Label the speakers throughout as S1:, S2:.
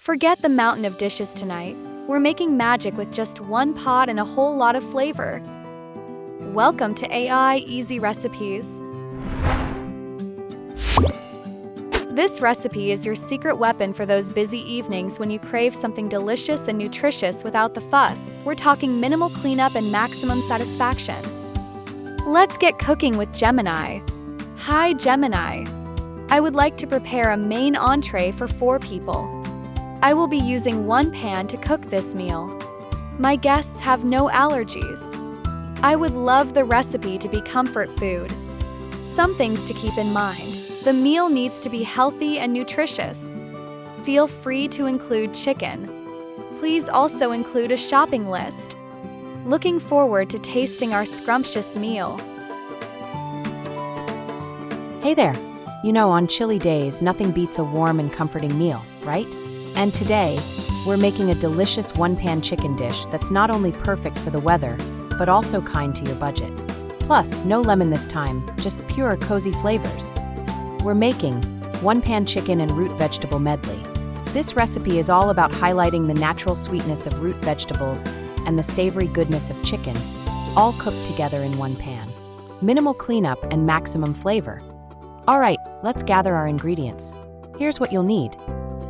S1: Forget the mountain of dishes tonight. We're making magic with just one pot and a whole lot of flavor. Welcome to AI Easy Recipes. This recipe is your secret weapon for those busy evenings when you crave something delicious and nutritious without the fuss. We're talking minimal cleanup and maximum satisfaction. Let's get cooking with Gemini. Hi Gemini. I would like to prepare a main entree for 4 people. I will be using one pan to cook this meal. My guests have no allergies. I would love the recipe to be comfort food. Some things to keep in mind. The meal needs to be healthy and nutritious. Feel free to include chicken. Please also include a shopping list. Looking forward to tasting our scrumptious meal.
S2: Hey there! You know, on chilly days, nothing beats a warm and comforting meal, right? And today, we're making a delicious one-pan chicken dish that's not only perfect for the weather, but also kind to your budget. Plus, no lemon this time, just pure cozy flavors. We're making one-pan chicken and root vegetable medley. This recipe is all about highlighting the natural sweetness of root vegetables and the savory goodness of chicken, all cooked together in one pan. Minimal cleanup and maximum flavor. All right, let's gather our ingredients. Here's what you'll need.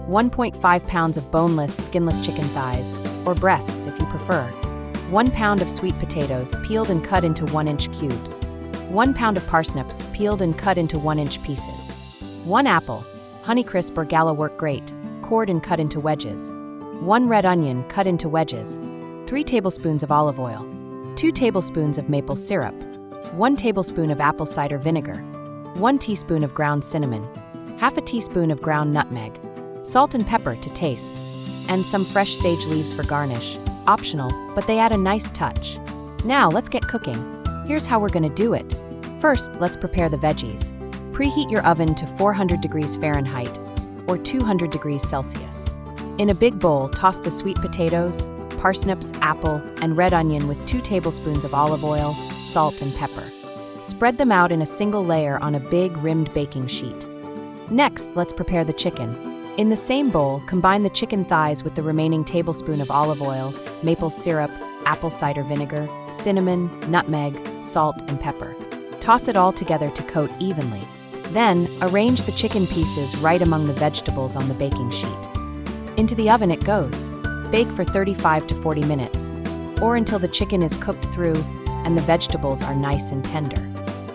S2: 1.5 pounds of boneless, skinless chicken thighs, or breasts if you prefer. 1 pound of sweet potatoes, peeled and cut into 1-inch cubes. 1 pound of parsnips, peeled and cut into 1-inch pieces. 1 apple, Honeycrisp or Gala work great, cored and cut into wedges. 1 red onion, cut into wedges. 3 tablespoons of olive oil. 2 tablespoons of maple syrup. 1 tablespoon of apple cider vinegar. 1 teaspoon of ground cinnamon. Half a teaspoon of ground nutmeg. Salt and pepper to taste, and some fresh sage leaves for garnish. Optional, but they add a nice touch. Now let's get cooking. Here's how we're gonna do it. First, let's prepare the veggies. Preheat your oven to 400 degrees Fahrenheit or 200 degrees Celsius. In a big bowl, toss the sweet potatoes, parsnips, apple, and red onion with 2 tablespoons of olive oil, salt, and pepper. Spread them out in a single layer on a big rimmed baking sheet. Next, let's prepare the chicken. In the same bowl, combine the chicken thighs with the remaining tablespoon of olive oil, maple syrup, apple cider vinegar, cinnamon, nutmeg, salt, and pepper. Toss it all together to coat evenly. Then, arrange the chicken pieces right among the vegetables on the baking sheet. Into the oven it goes. Bake for 35 to 40 minutes, or until the chicken is cooked through and the vegetables are nice and tender.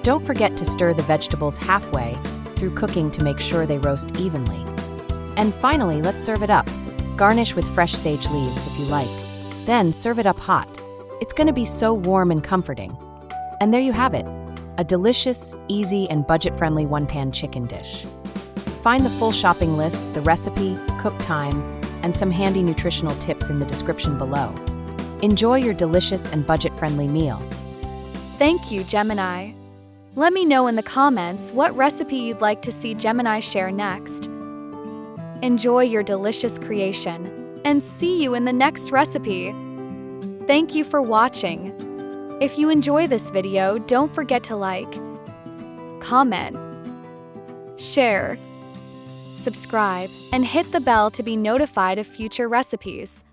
S2: Don't forget to stir the vegetables halfway through cooking to make sure they roast evenly. And finally, let's serve it up. Garnish with fresh sage leaves if you like. Then serve it up hot. It's gonna be so warm and comforting. And there you have it, a delicious, easy, and budget-friendly one-pan chicken dish. Find the full shopping list, the recipe, cook time, and some handy nutritional tips in the description below. Enjoy your delicious and budget-friendly meal.
S1: Thank you, Gemini. Let me know in the comments what recipe you'd like to see Gemini share next. Enjoy your delicious creation, and see you in the next recipe. Thank you for watching. If you enjoy this video, don't forget to like, comment, share, subscribe, and hit the bell to be notified of future recipes.